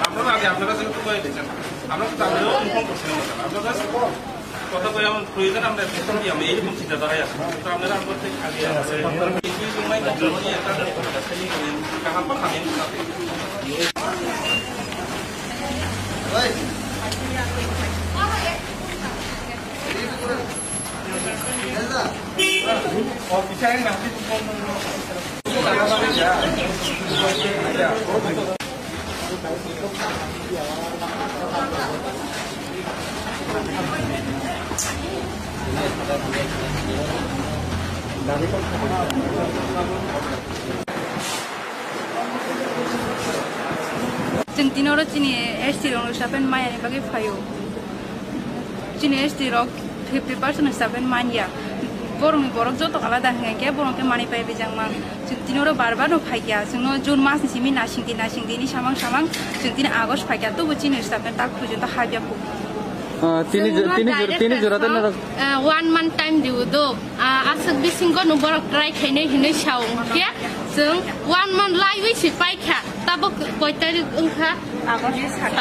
আপনারা আগে আপনারা যেন তো কয়ে দিয়েছেন আমরা তো তাহলেও ইনফর্ম করছিলাম আপনারা কথা কয়ে এমন প্রয়োজন আমরা বেতন দিয়ে আমরা এইরকম চিন্তাধারায় আসি তো আপনারা আমার থেকে আগে এই সময় কাহাম খাবেন অফিসারের নাম जों दिनाव दिनै एसटिआव हिसाबै माइनि बागै फायो दिनै एसटिआव 50% हिसाबै मानिया बर'नि बरफ जत आलादा होंगे बर'के मानि पाइ बेजां मान जों दिनाव बारबानो फाइया जों जुन मास सिमि नासिंदिनि सामां जों दिन आगस्ट फाइया तो दिनै हिसाबै ताक पुजन हाबिया को তিনি জোড়াতে না 1 month time diu do asuk bisingo no borok try khainai hinai saw ke जों 1 month lai wi si pai kha tabo koi tarik ungkha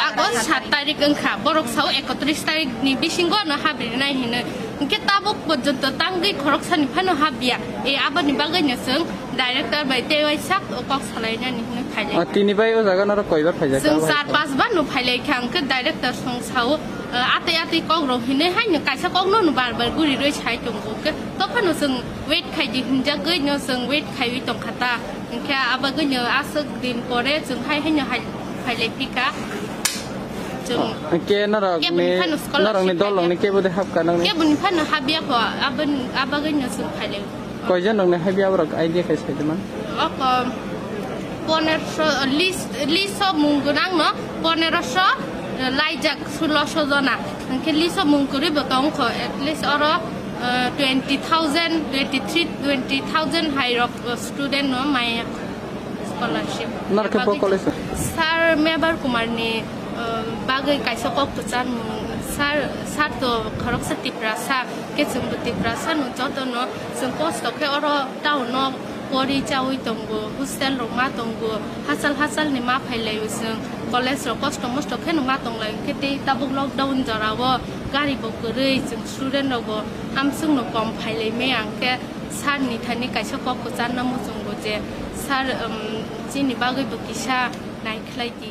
agos 7 tarik ungkha borok saw 31 tarik ni bisingo no habrinai hinai ke tabo porjonto tangai khorok sani phano habia e abani bagai ne जों director बाय तेवाइ sak okok salaina ni hinai phailai তিনি বাই ও জায়গা না কয়বার ফাইজা जों 4-5 बार no phailai khang ke director song saw आते कौन रोहिने है न कैसा कौन न बार बार गुरी रोई छाई तुमको के तो फनो संग वेट खाई दी हिंजा गई न संग वेट खाई तुम खाता इनके अब गई न आसक दिन परे संग है न हाई पिका के नरंगनि दलंनि के बदे हाब कानंग के बुनि फन हाबिया को अब गई न संग फाइले कयजन नंगने हाबिया बरक आइडिया खाय साइदमान अक 1500 लिस्ट मुंगनांग न 1500 लाइजाक 1600 जना के लिस्ट मुंगकुरि बतंग ख एटलिस्ट और 20,000 हाई रॉक स्टूडेंट न माय स्कॉलरशिप नरके प कॉलेज सर मेबर कुमार ने बागै काइसा कक चान सर तो खरक से तिप्रासा के जों तिप्रासा न जत न जों पोस्ट के और टाउन न परि चावै दंगो हस्टेल रमा दंगो हासाल नि मा फाइलाय जों कॉलेज रो कष्ट मस्ट के नमा दंलाय के ते ताबुक लॉकडाउन जरावो गारि बकरै जों स्टूडेंट रगो आमसुं न कम फाइलाय मे आंके सार नि थानि काइसा कक चान न मुजंगो जे सार जिनि बागै बकिसा नायख्लायदि